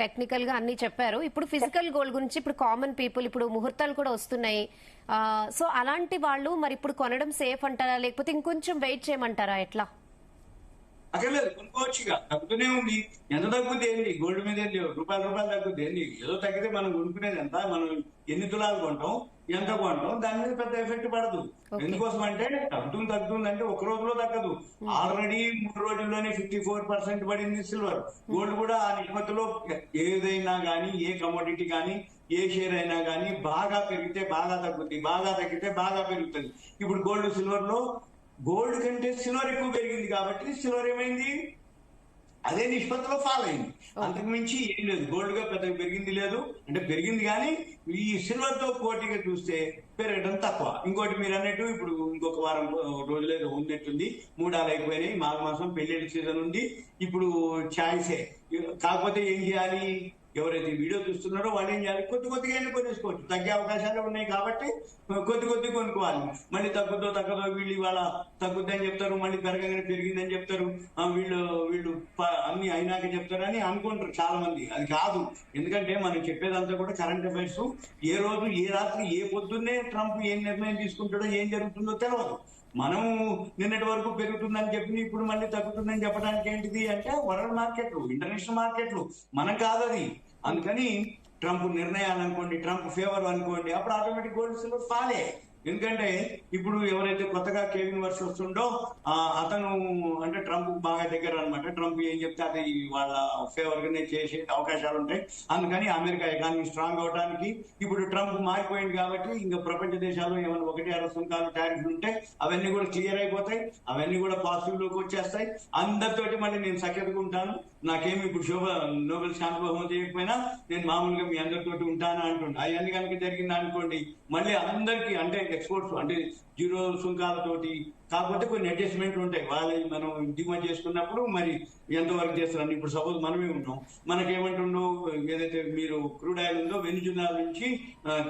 Technical గా అన్ని చెప్పారు. ఇప్పుడు ఫిజికల్ గోల్డ్ గురించి ఇప్పుడు కామన్ పీపుల్ ఇప్పుడు ముహూర్తాలు కూడా వస్తున్నాయి. సో అలాంటి వాళ్ళు మరి ఇప్పుడు కొనడం సేఫ్ అంటారా, లేకపోతే ఇంకొంచెం వెయిట్ చేయమంటారా? ఎట్లా? అక్కర్లేదు, కొనుక్కోవచ్చు. ఇక తగ్గుతూనే ఉంది. ఎంత తగ్గుద్ది ఏంటి? గోల్డ్ మీద ఏంటి? రూపాయలు తగ్గుద్ది ఏంటి? ఏదో తగ్గితే మనం కొనుక్కునేది ఎంత? మనం ఎన్ని తులాలు కొంటాం, ఎంత కొంటాం, దాని మీద పెద్ద ఎఫెక్ట్ పడదు. ఎందుకోసం అంటే తగ్గుతుంది అంటే ఒక రోజులో తగ్గదు. ఆల్రెడీ 3 రోజుల్లోనే 54% పడింది సిల్వర్. గోల్డ్ కూడా ఆ నిష్పత్తిలో ఏదైనా కానీ, ఏ కమోడిటీ కానీ, ఏ షేర్ అయినా కానీ బాగా పెరిగితే బాగా తగ్గుతుంది, బాగా తగ్గితే బాగా పెరుగుతుంది. ఇప్పుడు గోల్డ్ సిల్వర్ లో గోల్డ్ కంటే సిల్వర్ ఎక్కువ పెరిగింది కాబట్టి సిల్వర్ ఏమైంది, అదే నిష్పత్తిలో ఫాల్ అయింది. అంతకు మించి ఏం లేదు. గోల్డ్ గా పెద్దగా పెరిగింది లేదు, అంటే పెరిగింది కానీ ఈ సిల్వర్ తో పోటీగా చూస్తే పెరగడం తక్కువ. ఇంకోటి మీరు అన్నట్టు ఇప్పుడు ఇంకొక వారం రోజులేదో ఉన్నట్టుంది, 3 అయిపోయినాయి. మాఘమాసం పెళ్లిళ్ళ సీజన్ ఉంది. ఇప్పుడు ఛాయిసే. కాకపోతే ఏం చేయాలి? ఎవరైతే వీడియో చూస్తున్నారో వాళ్ళు ఏం చేయాలి? కొద్దిగా కొనేసుకోవచ్చు. తగ్గే అవకాశాలు ఉన్నాయి కాబట్టి కొద్ది కొనుక్కోవాలి. మళ్ళీ తగ్గదో వీళ్ళు ఇవాళ తగ్గుద్దని చెప్తారు, మళ్ళీ పెరగగానే పెరిగిందని చెప్తారు, వీళ్ళు అన్ని అయినాక చెప్తారని అనుకుంటారు చాలా మంది. అది కాదు. ఎందుకంటే మనం చెప్పేదంతా కూడా కరెంట్ అఫైర్స్. ఏ రోజు, ఏ రాత్రి, ఏ పొద్దున్నే ట్రంప్ ఏం నిర్ణయం తీసుకుంటాడో, ఏం జరుగుతుందో తెలియదు. మనము నిన్నటి వరకు పెరుగుతుందని చెప్పి ఇప్పుడు మళ్ళీ తగ్గుతుందని చెప్పడానికి ఏంటిది అంటే వరల్డ్ మార్కెట్లు, ఇంటర్నేషనల్ మార్కెట్లు, మనం కాదది. అందుకని ట్రంప్ నిర్ణయాలు అనుకోండి, ట్రంప్ ఫేవర్ అనుకోండి, అప్పుడు ఆటోమేటిక్ గోల్డ్ సిల్వర్ ఫాలే. ఎందుకంటే ఇప్పుడు ఎవరైతే కొత్తగా కేవిన్ వర్స్ వస్తుండో అతను అంటే ట్రంప్ బాగా దగ్గర అనమాట. ట్రంప్ ఏం చెప్తే అది వాళ్ళ ఫేవర్ గానే చేసే అవకాశాలు ఉంటాయి. అందుకని అమెరికా ఎకానమీ స్ట్రాంగ్ అవడానికి ఇప్పుడు ట్రంప్ మారిపోయింది కాబట్టి ఇంకా ప్రపంచ దేశాల్లో ఏమైనా 1-6 సుంకాలు, టారిఫ్లు ఉంటే అవన్నీ కూడా క్లియర్ అయిపోతాయి. అవన్నీ కూడా పాజిటివ్ లోకి వచ్చేస్తాయి. అందరితోటి మళ్ళీ నేను సఖ్యతగా ఉంటాను, నాకేమి ఇప్పుడు నోబెల్ శాంతి బహుమతి చేయకపోయినా నేను మామూలుగా మీ అందరితోటి ఉంటాను అంటుండే. అవన్నీ కనుక జరిగింది అనుకోండి, మళ్ళీ అందరికీ అంటే ఎక్స్పోర్ట్స్ అంటే 0 సుంకాలతోటి, కాకపోతే కొన్ని అడ్జస్ట్మెంట్లు ఉంటాయి. వాళ్ళని మనం దిగుమతి చేసుకున్నప్పుడు మరి ఎంతవరకు చేస్తారని. ఇప్పుడు సపోజ్ మనమే ఉన్నాం, మనకేమంటుండో ఏదైతే మీరు క్రూడ్ ఆయిల్ ఉందో వెనిజులా నుంచి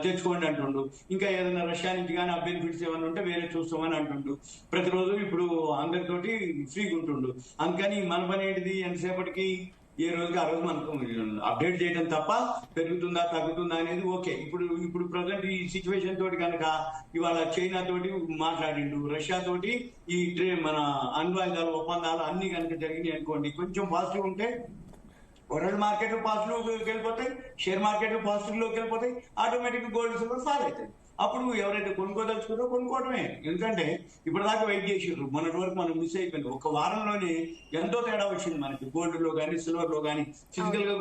తెచ్చుకోండి అంటుండు. ఇంకా ఏదైనా రష్యా నుంచి కానీ ఆ బెనిఫిట్స్ ఏమైనా ఉంటే వేరే చూస్తామని అంటుండు. ప్రతిరోజు ఇప్పుడు అందరితోటి ఫ్రీగా ఉంటుండు. అందుకని మన పని ఏంటిది? ఎంతసేపటికి ఏ రోజుకి ఆ రోజు మనకు అప్డేట్ చేయడం తప్ప పెరుగుతుందా తగ్గుతుందా అనేది ఓకే. ఇప్పుడు ప్రజెంట్ ఈ సిచ్యువేషన్ తోటి కనుక ఇవాళ చైనా తోటి మాట్లాడిండు, రష్యా తోటి ఈ మన అణ్వాయుధాల ఒప్పందాలు అన్ని కనుక జరిగినాయి అనుకోండి, కొంచెం పాజిటివ్ ఉంటే వరల్డ్ మార్కెట్ పాజిటివ్ లోకి వెళ్ళిపోతాయి, షేర్ మార్కెట్ పాజిటివ్ లోకి వెళ్ళిపోతాయి, ఆటోమేటిక్ గోల్డ్ సిల్వర్ ఫాల్ అవుతాయి. అప్పుడు ఎవరైతే కొనుక్కోదలుచుకుందో కొనుక్కోవడమే. ఎందుకంటే ఇప్పటిదాకా వెయిట్ చేసారు, మొన్నటి వరకు మనం మిస్ అయిపోయింది. ఒక వారంలోనే ఎంతో తేడా వచ్చింది మనకి. గోల్డ్ లో కానీ, సిల్వర్ లో కానీ ఫిజికల్ గా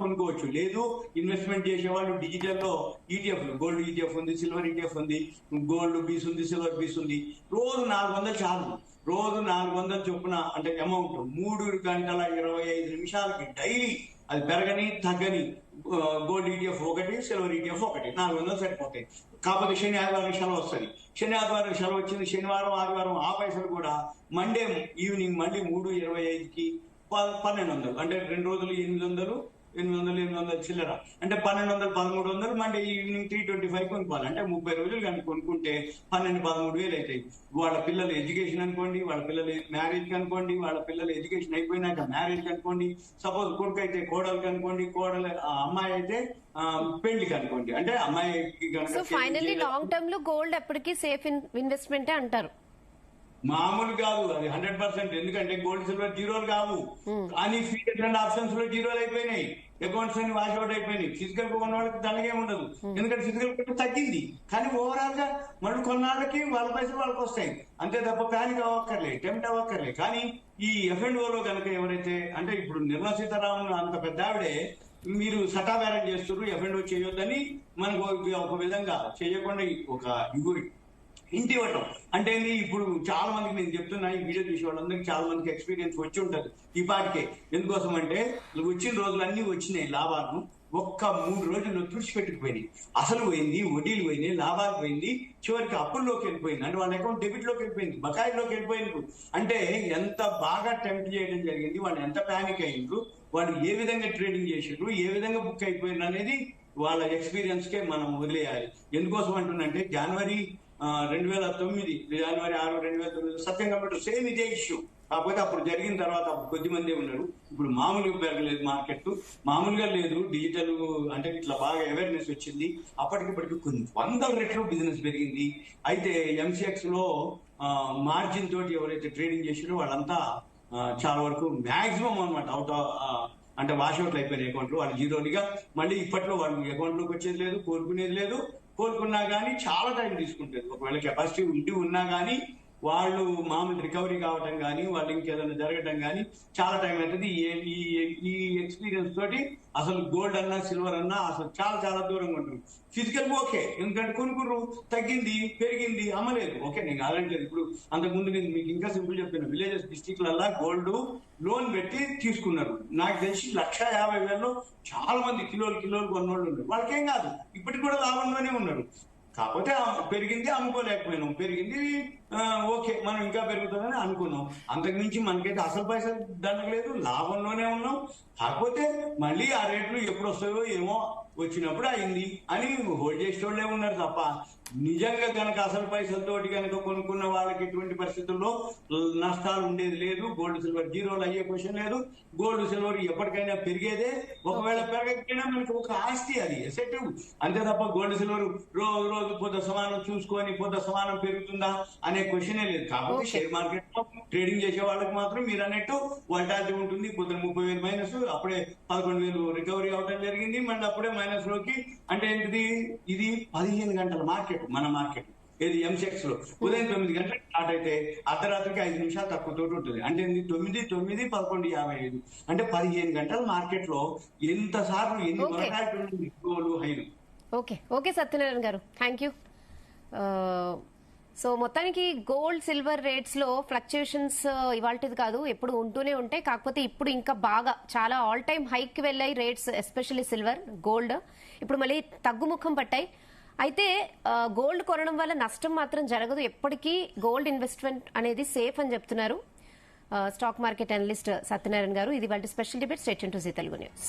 కొనుక్కోవచ్చు. లేదు ఇన్వెస్ట్మెంట్ చేసే వాళ్ళు డిజిటల్ లో ఈటీఎఫ్, గోల్డ్ ఈటీఎఫ్ ఉంది, సిల్వర్ ఈటీఎఫ్ ఉంది, గోల్డ్ బీస్ ఉంది, సిల్వర్ బీస్ ఉంది. రోజు 400 చాలు. రోజు 400 చొప్పున అంటే అమౌంట్ 3 గంటల 25 నిమిషాలకి డైలీ అది పెరగని తగ్గని గోల్డ్ ఈటీఎఫ్ ఒకటి, సిల్వర్ ఈటీఎఫ్ ఒకటి, 400 సరిపోతాయి. కాకపోతే శని ఆదివారం సెలవు వస్తుంది. శని ఆదివారం సెలవు వచ్చింది, శనివారం ఆదివారం ఆ పైసలు కూడా మండే ఈవినింగ్ మళ్ళీ 3:25కి 1200 అంటే 2 రోజులు 800 చిల్లర అంటే 1200 1300 మండే ఈవినింగ్ 3:25 కొనుక్కోవాలి. అంటే 30 రోజులు కనుక కొనుక్కుంటే 12-13 వేలు అవుతాయి. వాళ్ళ పిల్లల ఎడ్యుకేషన్ అనుకోండి, వాళ్ళ పిల్లల మ్యారేజ్ అనుకోండి, వాళ్ళ పిల్లల ఎడ్యుకేషన్ అయిపోయినాక మ్యారేజ్ అనుకోండి, సపోజ్ కొడుకు అయితే కోడలికి అనుకోండి, అమ్మాయి అయితే పెళ్లికి అనుకోండి. అంటే అమ్మాయికి కనుక ఫైనల్లీ లాంగ్ టర్మ్ లో గోల్డ్ ఎప్పటికీ సేఫ్ ఇన్వెస్ట్మెంట్ అంటారు. మామూలు కాదు అది 100%. ఎందుకంటే గోల్డ్ సిల్వర్ జీరోలు కావు, కానీ ఫీచర్స్ అండ్ ఆప్షన్స్ లో జీరోలు అయిపోయినాయి. అకౌంట్స్ అన్ని వాష్ అవుట్ అయిపోయినాయి. ఫిజికల్ కొన్న వాళ్ళకి దండగే ఉండదు, ఎందుకంటే ఫిజికల్ తగ్గింది. కానీ ఓవరాల్ గా మళ్ళీ కొన్నాళ్ళకి వాళ్ళ పైసలు వాళ్ళకి వస్తాయి. అంతే తప్ప ప్యానిక్ అవ్వక్కర్లే, టెంప్ట్ అవ్వక్కర్లే. కానీ ఈ F&Oలో కనుక ఎవరైతే అంటే ఇప్పుడు నిర్మలా సీతారామన్ అంత పెద్ద ఆవిడే మీరు సటాబేరం చేస్తున్నారు, F&O చేయొద్దని మనకు ఒక విధంగా చేయకుండా ఒక ఇంటి ఇవ్వటం అంటే ఇప్పుడు చాలా మందికి నేను చెప్తున్నా, ఈ వీడియో చూసే వాళ్ళందరికీ చాలా మందికి ఎక్స్పీరియన్స్ వచ్చి ఉంటది ఈ పాటికే. ఎందుకోసం అంటే వచ్చిన రోజులన్నీ వచ్చినాయి లాభాలను, ఒక్క 3 రోజుల్లో తుడిచిపెట్టుకుపోయినాయి. అసలు పోయింది, వడ్డీలు పోయినాయి, లాభాలు పోయింది, చివరికి అప్పుల్లోకి వెళ్ళిపోయింది. అంటే వాళ్ళ అకౌంట్ డెబిట్ లోకి వెళ్ళిపోయింది, బకాయిల్లోకి వెళ్ళిపోయింది. అంటే ఎంత బాగా టెంప్ట్ చేయడం జరిగింది, వాళ్ళు ఎంత ప్యానిక్ అయ్యిండ్రు, వాళ్ళు ఏ విధంగా ట్రేడింగ్ చేసిండ్రు, ఏ విధంగా బుక్ అయిపోయిండ్రు అనేది వాళ్ళ ఎక్స్పీరియన్స్ కే మనం వదిలేయాలి. ఎందుకోసం అంటున్నంటే జనవరి 2009 జనవరి 6, 2009 సత్యం కంప్యూటర్ సేమ్ ఇదే ఇష్యూ. కాకపోతే అప్పుడు జరిగిన తర్వాత అప్పుడు కొద్ది మంది ఉన్నారు. ఇప్పుడు మామూలుగా పెరగలేదు మార్కెట్, మామూలుగా లేదు. డిజిటల్ అంటే ఇట్లా బాగా అవేర్నెస్ వచ్చింది. అప్పటికిప్పటికి కొన్ని 100 రెట్లు బిజినెస్ పెరిగింది. అయితే ఎంసీఎక్స్ లో మార్జిన్ తోటి ఎవరైతే ట్రేడింగ్ చేసిరో వాళ్ళంతా చాలా వరకు మాక్సిమం అనమాట అవుట్ అంటే వాషౌట్లు అయిపోయిన అకౌంట్లు, వాళ్ళు జీరోలుగా మళ్ళీ ఇప్పట్లో వాళ్ళు అకౌంట్లోకి వచ్చేది లేదు, కోలుకునేది లేదు. కోలుకున్నా కానీ చాలా టైం తీసుకుంటుంది. ఒకవేళ కెపాసిటీ ఉండి ఉన్నా కానీ వాళ్ళు మామూలు రికవరీ కావటం కానీ వాళ్ళు ఇంకేదైనా జరగటం కానీ చాలా టైం అవుతుంది. ఈ ఎక్స్పీరియన్స్ తోటి అసలు గోల్డ్ అన్నా సిల్వర్ అన్నా అసలు చాలా చాలా దూరంగా ఉంటుంది. ఫిజికల్ ఓకే, ఎందుకంటే కొనుక్కురు తగ్గింది పెరిగింది అమ్మలేదు, ఓకే నేను కాదంటలేదు. ఇప్పుడు అంతకుముందు నేను మీకు ఇంకా సింపుల్ చెప్పాను, విలేజెస్ డిస్టిక్లల్లా గోల్డ్ లోన్ పెట్టి తీసుకున్నారు. నాకు తెలిసి 1,50,000 చాలా మంది కిలోలు కొన్నోళ్ళు ఉన్నారు. వాళ్ళకేం కాదు, ఇప్పటికి కూడా లాభంలోనే ఉన్నారు. కాకపోతే పెరిగింది అమ్ముకోలేకపోయినాం, పెరిగింది ఓకే మనం ఇంకా పెరుగుతుందని అనుకున్నాం. అంతకుమించి మనకైతే అసలు పైసలు దండలేదు, లాభంలోనే ఉన్నాం. కాకపోతే మళ్ళీ ఆ రేట్లు ఎప్పుడు వస్తాయో ఏమో, వచ్చినప్పుడు అయింది అని హోల్డ్ చేసేటోళ్లే ఉన్నారు తప్ప నిజంగా కనుక అసలు పైసలతోటి కనుక కొనుక్కున్న వాళ్ళకి ఎటువంటి పరిస్థితుల్లో నష్టాలు ఉండేది లేదు. గోల్డ్ సిల్వర్ జీరోలు అయ్యే క్వశ్చన్ లేదు. గోల్డ్ సిల్వర్ ఎప్పటికైనా పెరిగేదే. ఒకవేళ పెరగకపోయినా మనకి ఒక ఆస్తి, అది ఎసెట్ అంతే తప్ప గోల్డ్ సిల్వర్ రోజు పొద్దు సమానం చూసుకొని పొద్దు సమానం పెరుగుతుందా అనే క్వశ్చనే లేదు. కాబట్టి షేర్ మార్కెట్ లో ట్రేడింగ్ చేసే వాళ్ళకి మాత్రం మీరు అన్నట్టు వల్టాలిటీ ఉంటుంది. పొద్దున 30,000 మైనస్, అప్పుడే 11,000 రికవరీ అవడం జరిగింది. మళ్ళీ అప్పుడే మైనస్ లోకి, అంటే ఏంటిది, ఇది 15 గంటల మార్కెట్. మన మార్కెట్ ఏది ఎంసెక్స్ లో ఉదయం 9 గంటలకు స్టార్ట్ అయితే అర్ధరాత్రికి 5 నిమిషాలు తక్కువ తోటి ఉంటుంది. అంటే 9, 11, అంటే 15 గంటల మార్కెట్ లో ఎంత సార్లు ఎన్ని వరకాలు హైలు. ఓకే సత్యనారాయణ గారు, థ్యాంక్ యూ. సో మొత్తానికి గోల్డ్ సిల్వర్ రేట్స్ లో ఫ్లక్చుయేషన్స్ ఇవాళది కాదు, ఎప్పుడు ఉంటూనే ఉంటాయి. కాకపోతే ఇప్పుడు ఇంకా బాగా చాలా ఆల్ టైమ్ హైక్ వెళ్ళాయి రేట్స్, ఎస్పెషల్లీ సిల్వర్, గోల్డ్ ఇప్పుడు మళ్ళీ తగ్గుముఖం పట్టాయి. అయితే గోల్డ్ కొనడం వల్ల నష్టం మాత్రం జరగదు. ఎప్పటికీ గోల్డ్ ఇన్వెస్ట్మెంట్ అనేది సేఫ్ అని చెప్తున్నారు స్టాక్ మార్కెట్ అనలిస్ట్ సత్యనారాయణ గారు. ఇది వాళ్ళ special debate. State to Zee Telugu news.